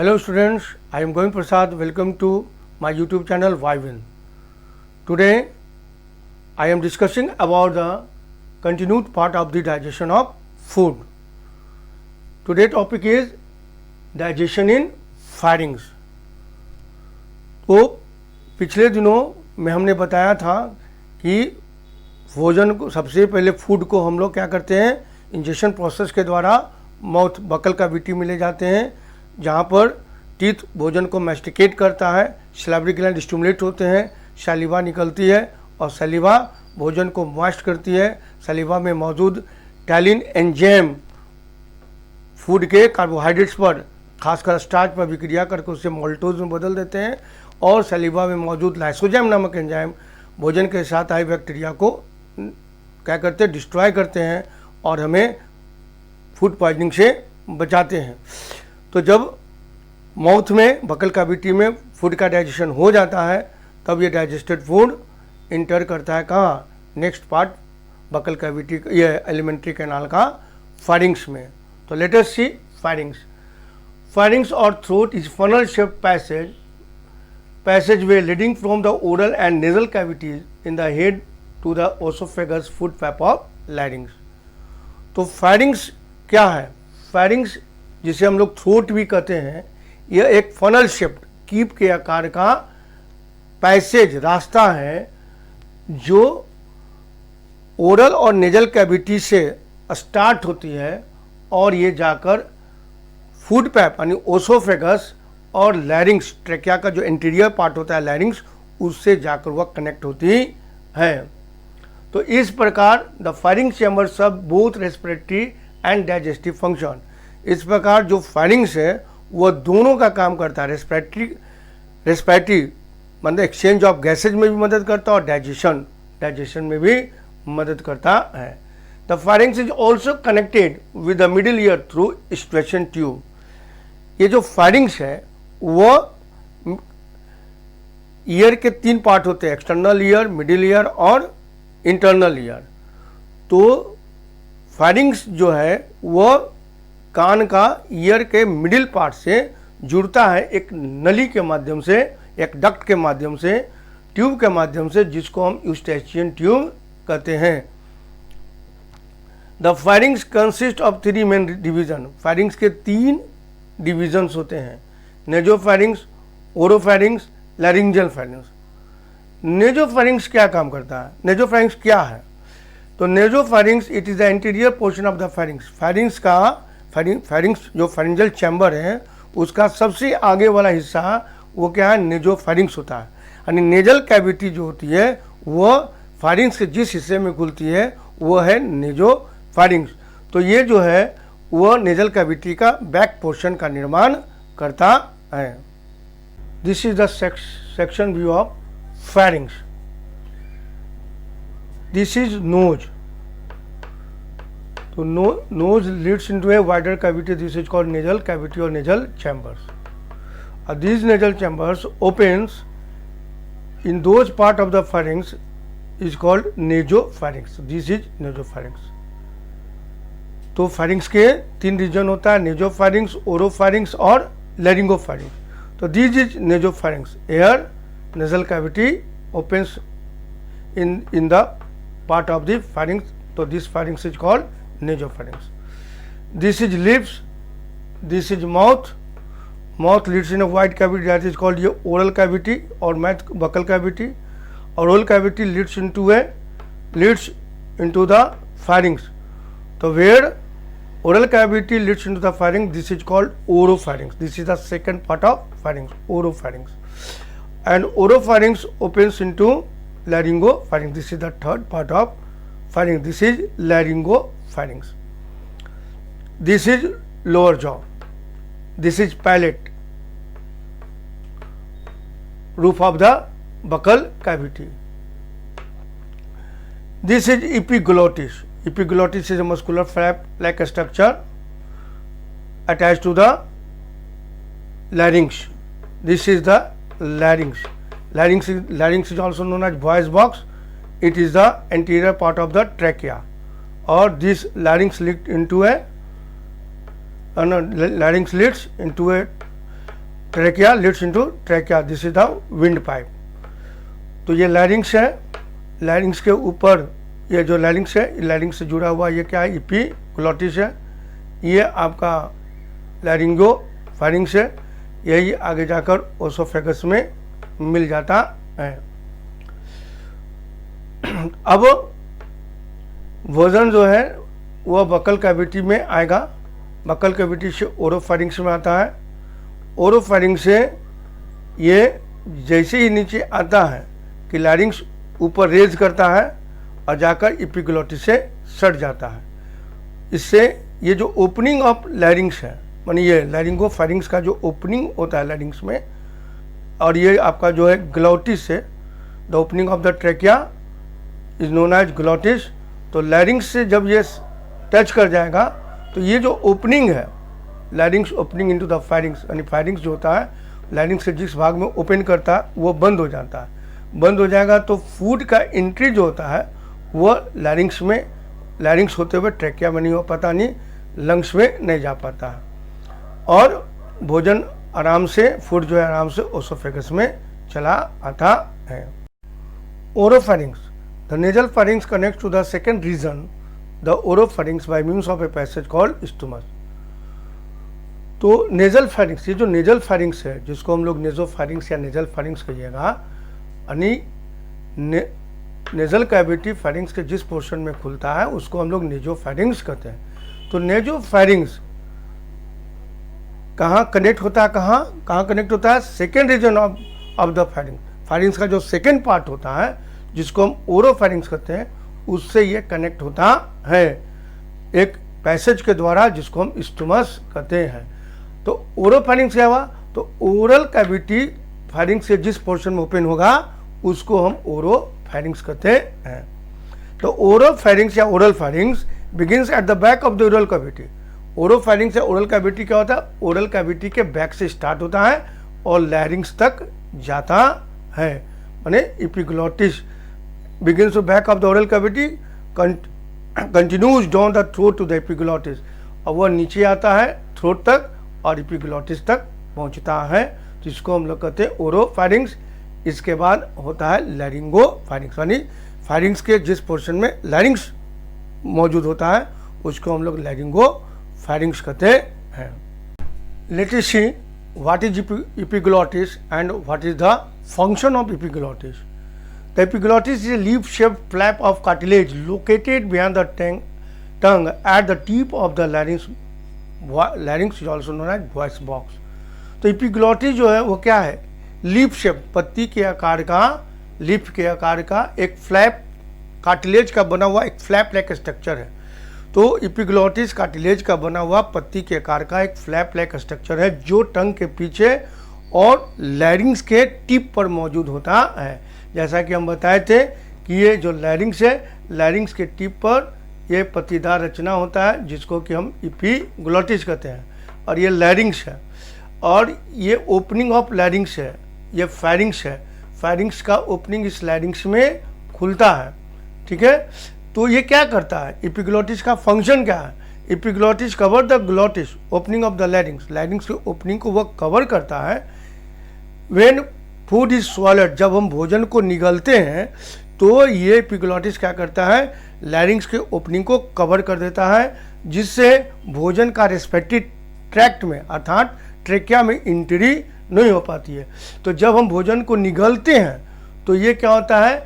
Hello students, I am Govind Prasad. Welcome to my YouTube channel Vivin. Today I am discussing about the continued part of the digestion of food. Today topic is digestion in pharynx. तो पिछले दिनों में हमने बताया था कि भोजन को सबसे पहले फूड को हम लोग क्या करते हैं, इंजेक्शन प्रोसेस के द्वारा माउथ बकल कैविटी में ले जाते हैं, जहाँ पर टीथ भोजन को मैस्टिकेट करता है, सैलिवरी ग्लैंड स्टिमुलेट होते हैं, सैलिवा निकलती है और सैलिवा भोजन को मॉइस्ट करती है। सैलिवा में मौजूद टैलिन एंजाइम फूड के कार्बोहाइड्रेट्स पर, खासकर स्टार्च पर विक्रिया करके उसे मोल्टोज में बदल देते हैं और सैलिवा में मौजूद लाइसोजाइम नामक एंजाइम भोजन के साथ आए बैक्टीरिया को क्या करते हैं, डिस्ट्रॉय करते हैं और हमें फूड पॉइजनिंग से बचाते हैं। तो जब माउथ में बकल कैविटी में फूड का डाइजेशन हो जाता है तब ये डाइजेस्टेड फूड इंटर करता है कहाँ, नेक्स्ट पार्ट बकल कैविटी, ये एलिमेंट्री कैनाल का फारिंग्स में। तो लेट अस सी फारिंग्स। फारिंग्स और throat is funnel shaped passageway leading from the oral and nasal cavities in the head to the esophagus food pipe of larynx। तो pharynx क्या है? Pharynx जिसे हम लोग थ्रोट भी कहते हैं, यह एक फनल शेप्ड कीप के आकार का पैसेज रास्ता है जो ओरल और नेजल कैविटी से स्टार्ट होती है और ये जाकर फूड पैप यानी ओसोफेगस और लैरिंग्स, ट्रेकिया का जो इंटीरियर पार्ट होता है लैरिंग्स, उससे जाकर वह कनेक्ट होती है। तो इस प्रकार द फारिंग्स चैम्बर सब both respiratory and digestive function. इस प्रकार जो फारिंग्स है वह दोनों का काम करता है। रेस्पिरेटरी मतलब एक्सचेंज ऑफ गैसेज में भी मदद करता है और डाइजेशन में भी मदद करता है। The pharynx is also connected with the middle ear through eustachian tube. ये जो फारिंग्स है वह ईयर के 3 पार्ट होते हैं, एक्सटर्नल ईयर, मिडिल ईयर और इंटरनल ईयर। तो फारिंग्स जो है वह कान का ईयर के मिडिल पार्ट से जुड़ता है एक नली के माध्यम से, एक डक्ट के माध्यम से, ट्यूब के माध्यम से, जिसको हम यूस्टेचियन ट्यूब कहते हैं। The pharynx consist of 3 main division. Pharynx के 3 डिविजन्स होते हैं, नेजोफैरिंग्स, ओरोफैरिंग्स, लैरिंजियल फैरिंग्स। नेजोफैरिंग्स क्या काम करता है? नेजोफैरिंग्स क्या है? तो nasopharynx it is the interior portion of the pharynx. Pharynx जो फैरिंजियल चैम्बर है उसका सबसे आगे वाला हिस्सा वो क्या है, नेजोफैरिंग्स होता है। यानी नेजल कैविटी जो होती है वह फैरिंग्स के जिस हिस्से में खुलती है वो है नेजोफैरिंग्स। तो ये जो है वह नेजल कैविटी का बैक पोर्शन का निर्माण करता है। This is the section view of pharynx. This is nose. तो nose leads into a wider cavity, this is called nasal cavity और nasal chambers. These nasal chambers opens in those part of the pharynx is called nasopharynx. This is nasopharynx. तो pharynx के 3 reason होता है, नेजोफारिंग्स, ओरोफारिंग्स और laryngopharynx. तो this is nasopharynx, air nasal cavity opens in the part of the pharynx. तो this pharynx is called nasopharynx. This is lips, this is mouth. Mouth leads in a wide cavity that is called ये oral cavity और mouth buccal cavity. और oral cavity leads into the pharynx. तो where oral cavity leads into the pharynx, this is called oropharynx. This is the second part of pharynx, oropharynx. And oropharynx opens into laryngopharynx. This is the third part of pharynx. This is laryngopharynx. This is lower jaw. This is palate, roof of the buccal cavity. This is epiglottis. Epiglottis is a muscular flap-like structure attached to the larynx. This is the larynx. Larynx is also known as voice box. It is the anterior part of the trachea. Or this larynx leads into a trachea Leeds into trachea, this is the wind pipe. तो ये लैरिंग्स है, लैरिंग्स के ऊपर ये जो लैरिंग्स है, लैरिंग्स से जुड़ा हुआ ये क्या है, एपिग्लॉटिस है। ये आपका लैरिंगो फारिंग्स है, यही आगे जाकर ओसोफेगस में मिल जाता है। अब भोजन जो है वह बकल कैविटी में आएगा, बकल कैविटी से ओरोफेरिंग्स में आता है, ओरोफेरिंग्स से ये जैसे ही नीचे आता है कि लैरिंग्स ऊपर रेज करता है और जाकर एपिग्लॉटिस से सट जाता है। इससे ये जो ओपनिंग ऑफ लैरिंग्स है, मानी ये लैरिंगोफेरिंग्स का जो ओपनिंग होता है लैरिंग्स में, और ये आपका जो है ग्लॉटिस है, the opening of the trachea is known as glottis. तो लैरिंग्स से जब ये टच कर जाएगा तो ये जो ओपनिंग है, लैरिंग्स ओपनिंग इनटू द फेरिंग्स, यानी फेरिंग्स जो होता है लैरिंग्स से जिस भाग में ओपन करता है वो बंद हो जाता है। बंद हो जाएगा तो फूड का एंट्री जो होता है वो लैरिंग्स में, लैरिंग्स होते हुए ट्रैकिया में नहीं हो पाता, नहीं लंग्स में नहीं जा पाता है, और भोजन आराम से, फूड जो है आराम से ओसोफेगस में चला आता है। Oropharynx, the nasal pharynx connect to the second region the oropharynx by means of a passage called stomach. तो नेजल फेरिंग्स, ये जो नेजल फेरिंग्स है जिसको हम लोग नेजोफेरिंग्स या नेजल फेरिंग्स कहिएगा, यानी नेजल कैविटी फेरिंग्स के जिस पोर्शन में खुलता है उसको हम लोग नेजोफेरिंग्स कहते हैं। तो नेजोफेरिंग्स कहाँ कनेक्ट होता है, कहाँ कनेक्ट होता है, second region of the pharynx, pharynx का जो सेकेंड पार्ट होता है जिसको हम ओरोफेरिंग्स कहते हैं, उससे ये कनेक्ट होता है एक पैसेज के द्वारा जिसको हम स्टमस कहते हैं। तो ओरोफेरिंग्स क्या हुआ, तो ओरल कैविटी फेरिंग्स से जिस पोर्शन में ओपन होगा उसको हम ओरोफेरिंग्स कहते हैं। तो ओरोफेरिंग्स या oral pharynx begins at the back of the oral cavity. Oropharynx या ओरल कैविटी क्या होता है, ओरल कैविटी के बैक से स्टार्ट होता है और लैरिंग्स तक जाता है, माने epiglottis begins to back of the oral cavity, continues down the throat to the epiglottis, और वह नीचे आता है थ्रोट तक और एपिग्लॉटिस तक पहुंचता है, जिसको हम लोग कहते हैं ओरोफेरिंग्स। इसके बाद होता है लैरिंगोफेरिंग्स, यानी फेरिंग्स के जिस पोर्शन में लैरिंग्स मौजूद होता है उसको हम लोग लैरिंगोफेरिंग्स कहते हैं। Late us see what is epiglottis and what is the function of epiglottis. The epiglottis is a leaf-shaped flap of cartilage located behind the tongue at the tip of the larynx. Larynx is also known as voice box. तो epiglottis जो है वो क्या है, leaf shape, पत्ती के आकार का, लीफ के आकार का एक फ्लैप, कार्टिलेज का बना हुआ एक फ्लैप लाइक स्ट्रक्चर है। तो एपिग्लॉटिस कार्टिलेज का बना हुआ पत्ती के आकार का एक फ्लैप लाइक स्ट्रक्चर है जो टंग के पीछे और लैरिंग्स के टिप पर मौजूद होता है। जैसा कि हम बताए थे कि ये जो लैरिंग्स है, लैरिंग्स के टिप पर ये पत्तीदार रचना होता है जिसको कि हम एपिग्लॉटिस कहते हैं, और ये लैरिंग्स है, और ये ओपनिंग ऑफ लैरिंग्स है, ये फेरिंग्स है, फेरिंग्स का ओपनिंग इस लैरिंग्स में खुलता है, ठीक है। तो ये क्या करता है, एपिग्लॉटिस का फंक्शन क्या है, epiglottis cover the glottis opening of the larynx, लैरिंग्स के ओपनिंग को वह कवर करता है। व्हेन फूड इज स्वॉलड, जब हम भोजन को निगलते हैं तो ये एपिग्लॉटिस क्या करता है, लैरिंग्स के ओपनिंग को कवर कर देता है, जिससे भोजन का रेस्पेक्टिव ट्रैक्ट में अर्थात ट्रेकिया में एंट्री नहीं हो पाती है। तो जब हम भोजन को निगलते हैं तो ये क्या होता है,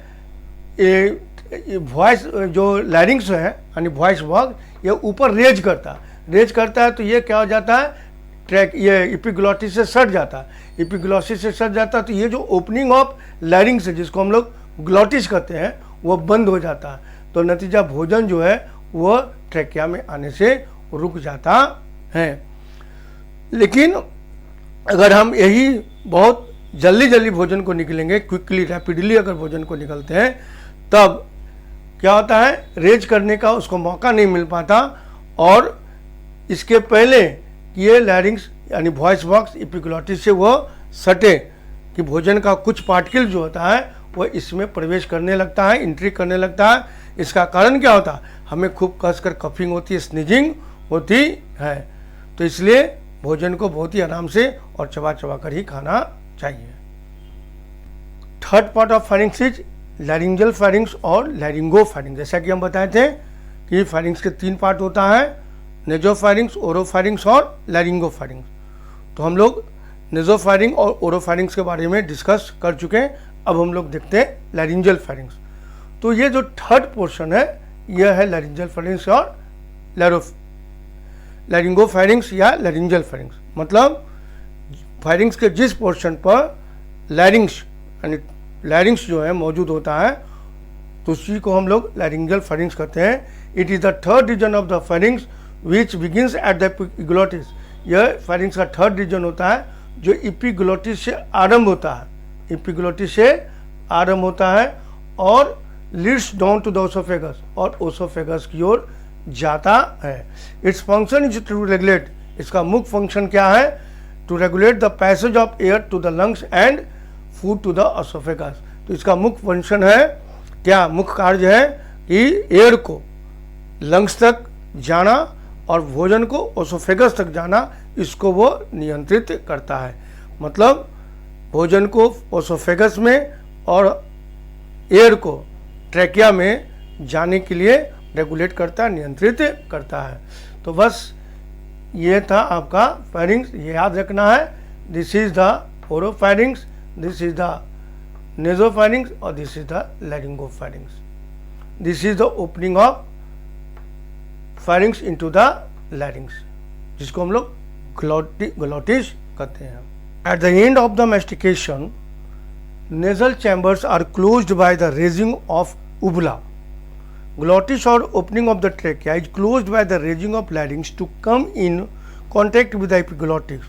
ये वॉइस जो लैरिंग्स है यानी वॉइस बॉक्स, ये ऊपर रेज करता है, तो ये क्या हो जाता है, ट्रैक ये एपिग्लॉटिस से सट जाता है, एपिग्लॉटिस से सट जाता है, तो ये जो ओपनिंग ऑफ लैरिंग्स है जिसको हम लोग ग्लॉटिस कहते हैं वो बंद हो जाता है। तो नतीजा भोजन जो है वो ट्रैकिया में आने से रुक जाता है। लेकिन अगर हम यही बहुत जल्दी भोजन को निकलेंगे, क्विकली रैपिडली अगर भोजन को निकलते हैं, तब क्या होता है, रेज करने का उसको मौका नहीं मिल पाता, और इसके पहले ये लैरिंग्स यानी वॉइस बॉक्स एपिग्लॉटिस से वो सटे कि भोजन का कुछ पार्टिकल जो होता है वो इसमें प्रवेश करने लगता है, एंट्री करने लगता है। इसका कारण क्या होता है, हमें खूब कसकर कफिंग होती है, स्नीजिंग होती है, तो इसलिए भोजन को बहुत ही आराम से और चबा चबा कर ही खाना चाहिए। Third part of pharynx is laryngeal pharynx और लैरिंगोफेरिंग्स। जैसा कि हम बताए थे कि फेरिंग्स के 3 पार्ट होता है, नेजोफेरिंग्स, ओरोफेरिंग्स और लैरिंगोफेरिंग्स। तो हम लोग नेजोफेरिंग और ओरोफेरिंग्स के बारे में डिस्कस कर चुके हैं। अब हम लोग देखते हैं लैरिंजियल फेरिंग्स। तो ये जो थर्ड पोर्शन है यह है लैरिंजियल फेरिंग्स और लैरिंगोफेरिंग्स या लैरिंजियल फेरिंग्स। मतलब फेरिंग्स के जिस पोर्शन पर लैरिंग्स यानी लैरिंग्स जो है मौजूद होता है तो उसी को हम लोग लैरिंजियल फेरिंग्स कहते हैं। It is the third region of the pharynx which begins at the epiglottis. यह फेरिंग्स का थर्ड रीजन होता है जो एपिग्लोटिस से आरंभ होता है, एपिग्लोटिस से आरंभ होता है और leads down to the oesophagus और ओसोफेगस की ओर जाता है। Its function is to regulate, इसका मुख्य फंक्शन क्या है? To regulate the passage of air to the lungs and food to the oesophagus. तो इसका मुख्य फंक्शन है क्या, मुख्य कार्य है कि एयर को लंग्स तक जाना और भोजन को ओसोफेगस तक जाना, इसको वो नियंत्रित करता है। मतलब भोजन को ओसोफेगस में और एयर को ट्रैकिया में जाने के लिए रेगुलेट करता है, नियंत्रित करता है। तो बस ये था आपका फेरिंग्स, ये याद रखना है। This is the oropharynx, this is the nasopharynx और this is the laryngopharynx. This is the opening of pharynx into the larynx, जिसको हम लोग ग्लोटिस कहते हैं। At the end of the mastication nasal chambers are closed by the raising of uvula. Glottis or opening of the trachea is closed by the raising of larynx to come in contact with the epiglottis.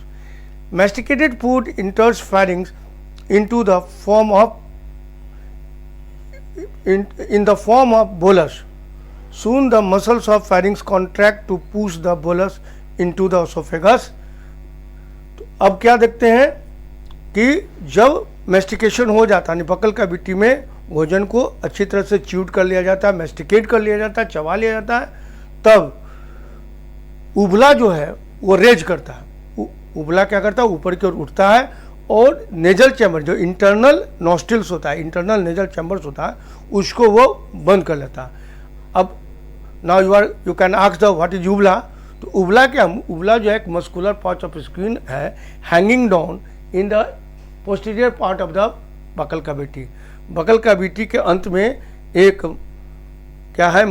Masticated food enters pharynx into the form of in the form of bolus. Soon the muscles of pharynx contract to push the bolus into the esophagus. तो अब क्या देखते हैं कि जब mastication हो जाता है, बकल कैविटी में भोजन को अच्छी तरह से च्यूड कर लिया जाता है, मेस्टिकेट कर लिया जाता है, चबा लिया जाता है, तब उबला जो है वो रेज करता है। उबला क्या करता है, ऊपर की ओर उठता है और नेजल चैम्बर जो इंटरनल नॉस्ट्रिल्स होता है, इंटरनल नेजल चैम्बर्स होता है, उसको वो बंद कर लेता है। अब now you can ask the what is उबला। तो उबला क्या, उबला जो है एक मस्कुलर पार्ट ऑफ स्किन है hanging down in the posterior part of the buccal cavity. Buccal cavity के अंत में एक क्या है,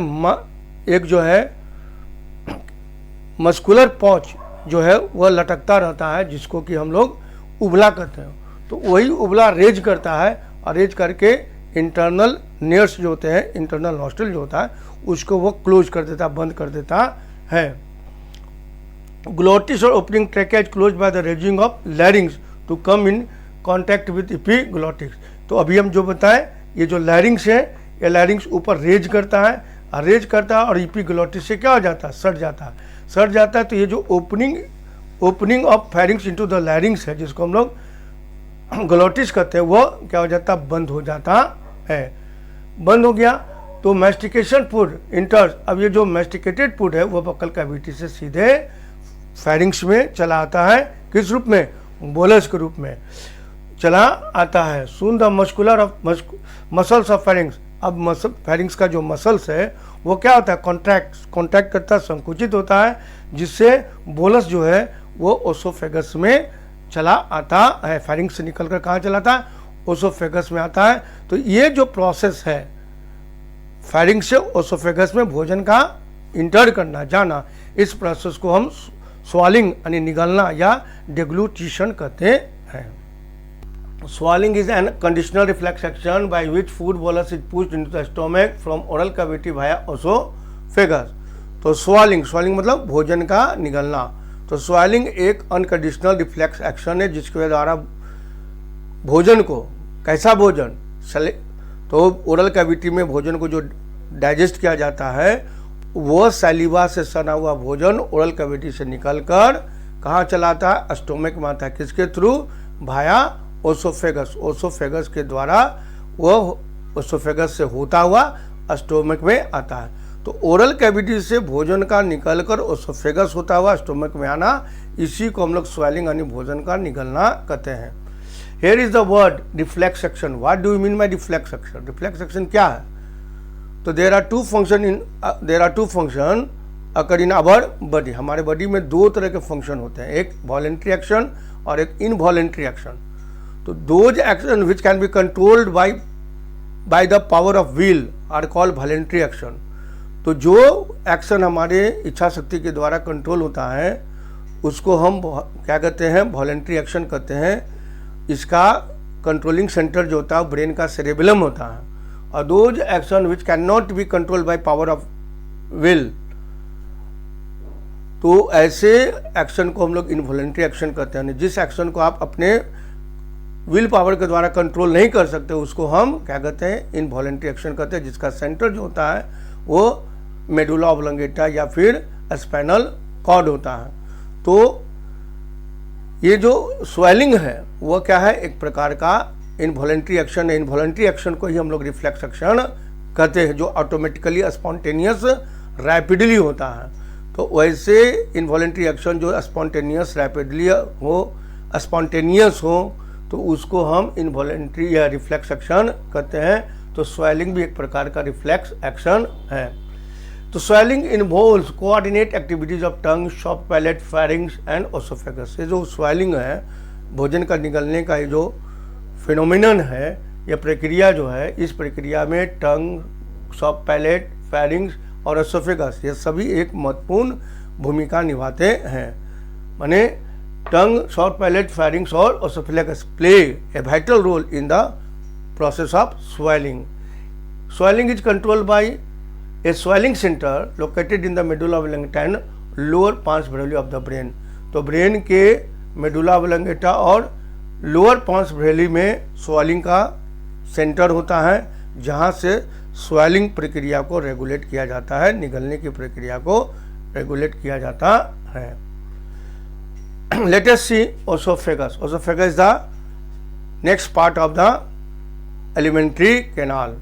एक जो है मस्कुलर पॉच जो है वह लटकता रहता है, जिसको कि हम लोग उबला कहते हैं। तो वही उबला रेज करता है और रेज करके इंटरनल नेयर्स जो होते हैं, इंटरनल नॉस्ट्रिल जो होता है, उसको वो क्लोज कर देता, बंद कर देता है। ग्लोटिस और opening trachea is close by the raising of larynx to come in contact with epiglottis. तो अभी हम जो बताएं, ये जो लैरिंग्स है, ये लैरिंग्स ऊपर रेज करता है और रेज करता है और एपिग्लोटिस से क्या हो जाता है, सट जाता है। सट जाता है तो ये जो opening of pharynx into the लैरिंग्स है, जिसको हम लोग ग्लोटिस कहते हैं, वो क्या हो जाता है, बंद हो जाता है। बंद हो गया तो मैस्टिकेशन फूड इंटर्स। अब ये जो मैस्टिकेटेड फूड है वो बकल कैविटी से सीधे फेरिंग्स में चला आता है। किस रूप में, बोलस के रूप में चला आता है। Soon the muscular of muscles of pharynx. अब फेरिंग्स का जो मसल्स है वो क्या होता है, कॉन्ट्रैक्ट करता है, संकुचित होता है, जिससे बोलस जो है वो ओसोफेगस में चला आता है। फेरिंग्स से निकलकर कहाँ चला आता है, ओसोफेगस में आता है। तो ये जो प्रोसेस है फेरिंग्स से ओसोफेगस में भोजन का इंटर करना, जाना, इस प्रोसेस को हम स्वालिंग यानी निगलना या डेग्लूटिशन कहते हैं। Swallowing is an conditional reflex action by which food bolus is pushed into the stomach from oral cavity via esophagus. तो swallowing मतलब भोजन का निगलना। तो swallowing एक अनकंडीशनल रिफ्लेक्स एक्शन है जिसके द्वारा भोजन को, कैसा भोजन, तो ओरल कैविटी में भोजन को जो डाइजेस्ट किया जाता है वो सैलिवा से सना हुआ भोजन ओरल कैविटी से निकलकर कहाँ चलाता है, स्टोमक में आता है। किसके थ्रू, भाया ओसोफेगस। ओसोफेगस के द्वारा वो ओसोफेगस से होता हुआ स्टोमक में आता है। तो ओरल कैविटी से भोजन का निकलकर ओसोफेगस होता हुआ स्टोमक में आना, इसी को हम लोग स्वेलिंग यानी भोजन का निकलना कहते हैं। Here is the word reflex section. What do you mean by reflex section? Reflex section क्या है? तो there are two function occur in our body. हमारे बॉडी में दो तरह के फंक्शन होते हैं, एक वॉलेंट्री एक्शन और एक इनवॉलेंट्री एक्शन। तो those action which can be controlled by the power of will are called voluntary action. तो जो एक्शन हमारे इच्छा शक्ति के द्वारा कंट्रोल होता है उसको हम क्या कहते हैं? वॉलेंट्री एक्शन कहते हैं। इसका कंट्रोलिंग सेंटर जो होता है ब्रेन का सेरेबेलम होता है। और those action which can not be controlled by power of will, तो ऐसे एक्शन को हम लोग इनवॉलेंट्री एक्शन कहते हैं। जिस एक्शन को आप अपने विल पावर के द्वारा कंट्रोल नहीं कर सकते उसको हम क्या कहते हैं? इनवॉलेंट्री एक्शन कहते हैं, जिसका सेंटर जो होता है वो मेडुला ऑब्लोंगेटा या फिर स्पाइनल कॉर्ड होता है। तो ये जो स्वेलिंग है वो क्या है? एक प्रकार का इनवॉलेंट्री एक्शन है। इनवॉलेंट्री एक्शन को ही हम लोग रिफ्लेक्स एक्शन कहते हैं, जो ऑटोमेटिकली स्पॉन्टेनियस रैपिडली होता है। तो वैसे इनवॉलेंट्री एक्शन जो स्पॉन्टेनियस रैपिडली हो, स्पॉन्टेनियस हो, तो उसको हम इनवॉलेंट्री या रिफ्लेक्स एक्शन कहते हैं। तो स्वेलिंग भी एक प्रकार का रिफ्लेक्स एक्शन है। तो swelling involves coordinate activities of tongue, soft palate, pharynx and oesophagus. ये जो स्वेलिंग है, भोजन का निकलने का ये जो फिनोमिनन है, यह प्रक्रिया जो है, इस प्रक्रिया में टंग, सॉफ्ट पैलेट, फेरिंग्स और ओसोफेगस ये सभी एक महत्वपूर्ण भूमिका निभाते हैं। माने टंग, सॉफ्ट पैलेट, फेरिंग्स और oesophagus play a vital role in the process of swallowing. Swallowing is controlled by a swallowing centre located in the medulla oblongata and lower pons varolii of the brain. तो brain के medulla oblongata और lower pons varolii में swallowing का centre होता है, जहाँ से swelling प्रक्रिया को रेगुलेट किया जाता है, निगलने की प्रक्रिया को रेगुलेट किया जाता है। Let us see oesophagus. Oesophagus is the next part of the alimentary canal.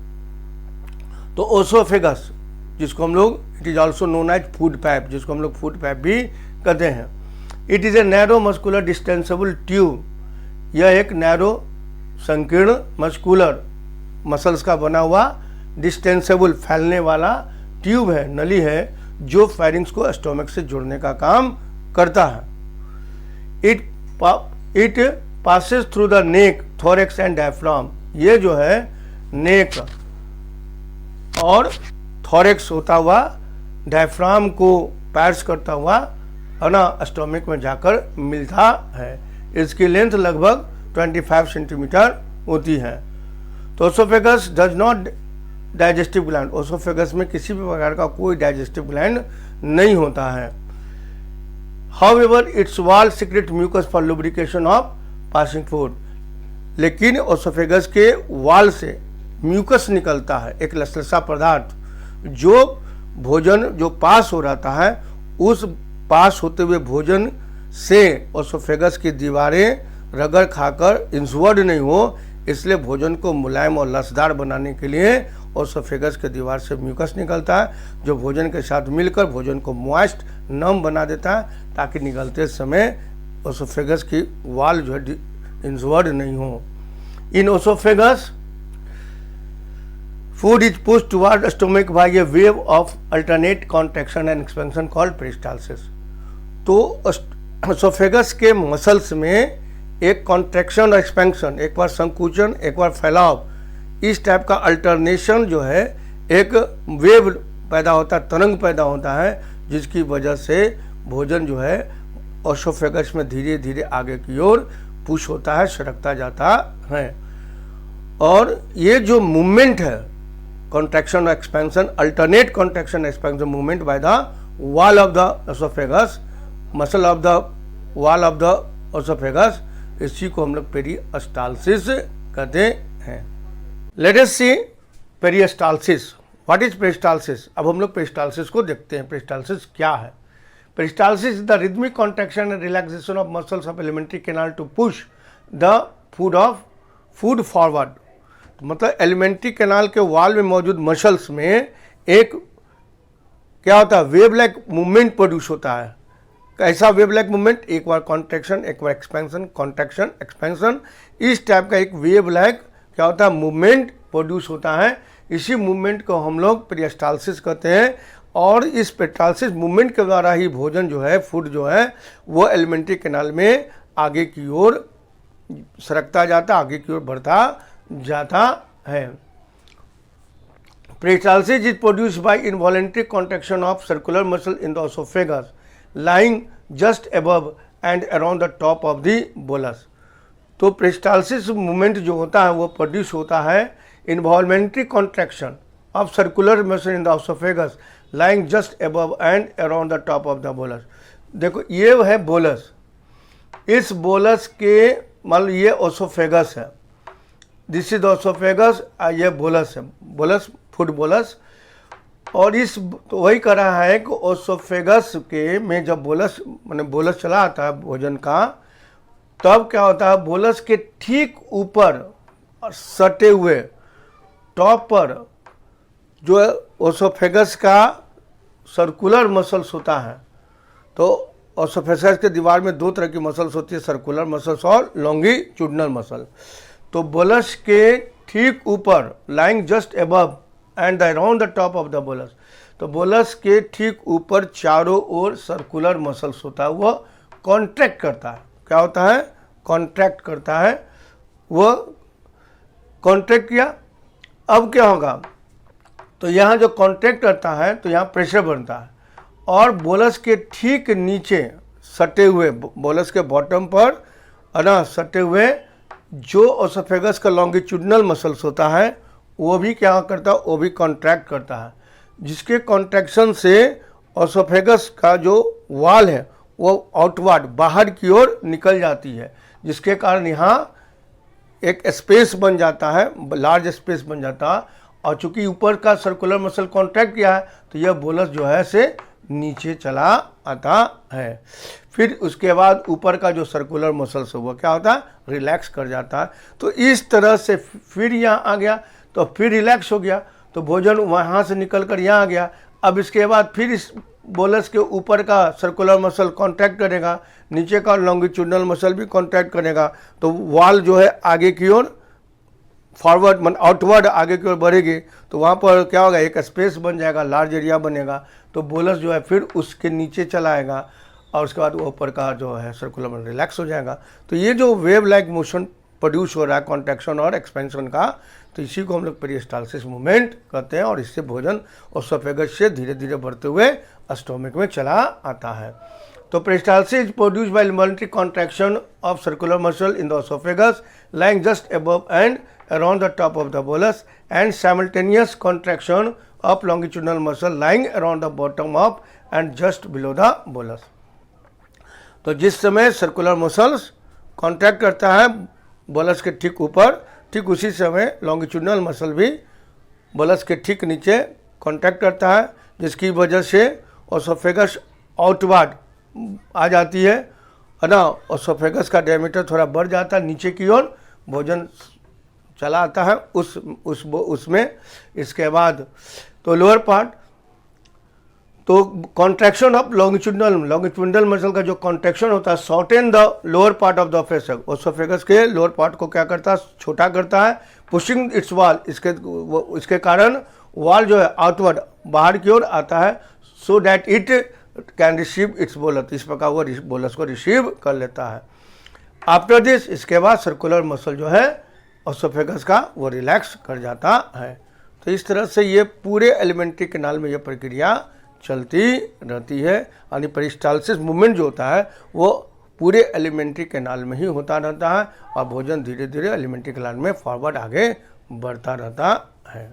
तो ओसोफेगस जिसको हम लोग, it is also known as food pipe, जिसको हम लोग फूड पाइप भी कहते हैं। It is a narrow muscular distensible tube. यह एक नैरो संकीर्ण मस्कुलर मसल्स का बना हुआ डिस्टेंसेबल फैलने वाला ट्यूब है, नली है, जो फेरिंग्स को स्टोमक से जोड़ने का काम करता है। It passes through the neck, thorax and diaphragm. ये जो है नेक और थोरेक्स होता हुआ डायफ्राम को पैर्स करता हुआ है ना, स्टोमक में जाकर मिलता है। इसकी लेंथ लगभग 25 सेंटीमीटर होती है। तो oesophagus does not digestive gland. Oesophagus में किसी भी प्रकार का कोई डाइजेस्टिव ग्लैंड नहीं होता है। However its wall secrete mucus for lubrication of passing food. लेकिन ओसोफेगस के वॉल से म्यूकस निकलता है, एक लसलसा पदार्थ, जो भोजन जो पास हो रहा है उस पास होते हुए भोजन से ओसोफेगस की दीवारें रगड़ खाकर इंसवर्ड नहीं हो, इसलिए भोजन को मुलायम और लसदार बनाने के लिए ओसोफेगस के दीवार से म्यूकस निकलता है, जो भोजन के साथ मिलकर भोजन को मॉइस्ट नम बना देता है, ताकि निकलते समय ओसोफेगस की वाल जो है इंसवर्ड नहीं हो। इन oesophagus food is pushed toward the stomach by a wave of alternate contraction and expansion called peristalsis। तो ओसोफेगस के मसल्स में एक कॉन्ट्रैक्शन और एक्सपेंशन, एक बार संकुचन एक बार फैलाव, इस टाइप का अल्टरनेशन जो है एक वेव पैदा होता है, तरंग पैदा होता है, जिसकी वजह से भोजन जो है ओसोफेगस में धीरे धीरे आगे की ओर पुश होता है, सरकता जाता है। और ये जो मूवमेंट है contraction or expansion, alternate contraction expansion movement by the wall of the esophagus, muscle of the wall of the esophagus, इसी को हम लोग पेरिस्टाल्सिस कहते हैं। Let us see peristalsis. What is peristalsis? अब हम लोग पेरिस्टाल्सिस को देखते हैं। पेरिस्टाल्सिस क्या है? Peristalsis is the rhythmic contraction and relaxation of muscles of alimentary canal to push the food forward। मतलब एलिमेंट्री कैनाल के वॉल में मौजूद मसल्स में एक क्या होता है, वेव लाइक मूवमेंट प्रोड्यूस होता है। कैसा वेव लाइक मूवमेंट, एक बार कॉन्ट्रैक्शन एक बार एक्सपेंशन, कॉन्ट्रैक्शन एक्सपेंशन, इस टाइप का एक वेव लाइक क्या होता है मूवमेंट प्रोड्यूस होता है। इसी मूवमेंट को हम लोग पेरिस्टाल्सिस कहते हैं, और इस पेरिस्टाल्सिस मूवमेंट के द्वारा ही भोजन जो है, फूड जो है, वो एलिमेंट्री कैनाल में आगे की ओर सरकता जाता, आगे की ओर बढ़ता जाता है। Peristalsis is produced by involuntary contraction of circular muscle in the oesophagus lying just above and around the top of the bolus। तो पेरिस्टाल्सिस मूवमेंट जो होता है वो प्रोड्यूस होता है involuntary contraction of circular muscle in the oesophagus lying just above and around the top of the bolus. देखो ये है बोलस, इस बोलस के मान लो ये एसोफेगस है, दिस इज द एसोफेगस, ये बोलस है, बोलस फूड बोलस। और इस तो वही कर रहा है कि ओसोफेगस के में जब बोलस मैंने बोलस चला आता है भोजन का, तब क्या होता है बोलस के ठीक ऊपर और सटे हुए टॉप पर जो ओसोफेगस का सर्कुलर मसल्स होता है। तो ओसोफेगस के दीवार में दो तरह की मसल्स होती है, सर्कुलर मसल्स और लॉन्गिट्यूडनल मसल। तो बोलस के ठीक ऊपर lying just above and around the top of the bolus, तो बोलस के ठीक ऊपर चारों ओर सर्कुलर मसल्स होता है, वो कॉन्ट्रैक्ट करता है। क्या होता है, कॉन्ट्रैक्ट करता है, वो कॉन्ट्रैक्ट किया। अब क्या होगा, तो यहाँ जो कॉन्ट्रैक्ट करता है तो यहाँ प्रेशर बनता है, और बोलस के ठीक नीचे सटे हुए, बोलस के बॉटम पर है ना सटे हुए जो ओसोफेगस का लॉन्गिट्यूडनल मसल्स होता है वो भी क्या करता है, वो भी कॉन्ट्रैक्ट करता है, जिसके कॉन्ट्रैक्शन से ओसोफेगस का जो वॉल है वो आउटवर्ड बाहर की ओर निकल जाती है, जिसके कारण यहाँ एक स्पेस बन जाता है, लार्ज स्पेस बन जाता है। और चूंकि ऊपर का सर्कुलर मसल कॉन्ट्रैक्ट किया है तो यह बोलस जो है से नीचे चला आता है। फिर उसके बाद ऊपर का जो सर्कुलर मसल्स है वो क्या होता है, रिलैक्स कर जाता है। तो इस तरह से फिर यहाँ आ गया, तो फिर रिलैक्स हो गया, तो भोजन वहाँ से निकल कर यहाँ आ गया। अब इसके बाद फिर इस बोलस के ऊपर का सर्कुलर मसल कॉन्ट्रैक्ट करेगा, नीचे का लॉन्गिट्यूडनल मसल भी कॉन्ट्रैक्ट करेगा, तो वॉल जो है आगे की ओर फॉरवर्ड मन आउटवर्ड आगे की ओर बढ़ेगी, तो वहाँ पर क्या होगा, एक स्पेस बन जाएगा, लार्ज एरिया बनेगा, तो बोलस जो है फिर उसके नीचे चला आएगा, और उसके बाद ऊपर का जो है सर्कुलर मसल रिलैक्स हो जाएगा। तो ये जो वेव लाइक मोशन प्रोड्यूस हो रहा है कॉन्ट्रैक्शन और एक्सपेंशन का, तो इसी को हम लोग पेरिस्टाल्सिस मूवमेंट कहते हैं, और इससे भोजन ओसोफेगस से धीरे धीरे बढ़ते हुए स्टोमक में चला आता है। तो peristalsis produce by involuntary contraction of circular muscle in the oesophagus lying just above and around the top of the bolus and simultaneous contraction of longitudinal muscle lying around the bottom of and just below the bolus। तो जिस समय circular muscles contract करता है bolus के ठीक ऊपर, ठीक उसी समय लॉन्गिट्यूडनल मसल भी बोलस के ठीक नीचे कॉन्ट्रैक्ट करता है, जिसकी वजह से ओसोफेगस आउटवर्ड आ जाती है ना, ओसोफेगस का डायमीटर थोड़ा बढ़ जाता है, नीचे की ओर भोजन चला आता है उसमें। इसके बाद तो लोअर पार्ट, तो कॉन्ट्रैक्शन ऑफ लॉन्गिट्यूडनल मसल का जो कॉन्ट्रैक्शन होता है shorten the lower part of the oesophagus के लोअर पार्ट को क्या करता है, छोटा करता है, पुशिंग इट्स वॉल, इसके कारण वॉल जो है आउटवर्ड बाहर की ओर आता है, so that it can receive it's bolus, इस प्रकार वो बोलस को रिसीव कर लेता है। आफ्टर दिस, इसके बाद सर्कुलर मसल जो है ओसोफेगस का वो रिलैक्स कर जाता है। तो इस तरह से ये पूरे एलिमेंट्री कैनाल में ये प्रक्रिया चलती रहती है, यानी पेरिस्टाल्सिस मूवमेंट जो होता है वो पूरे एलिमेंट्री कैनाल में ही होता रहता है, और भोजन धीरे धीरे एलिमेंट्री कैनाल में फॉरवर्ड आगे बढ़ता रहता है।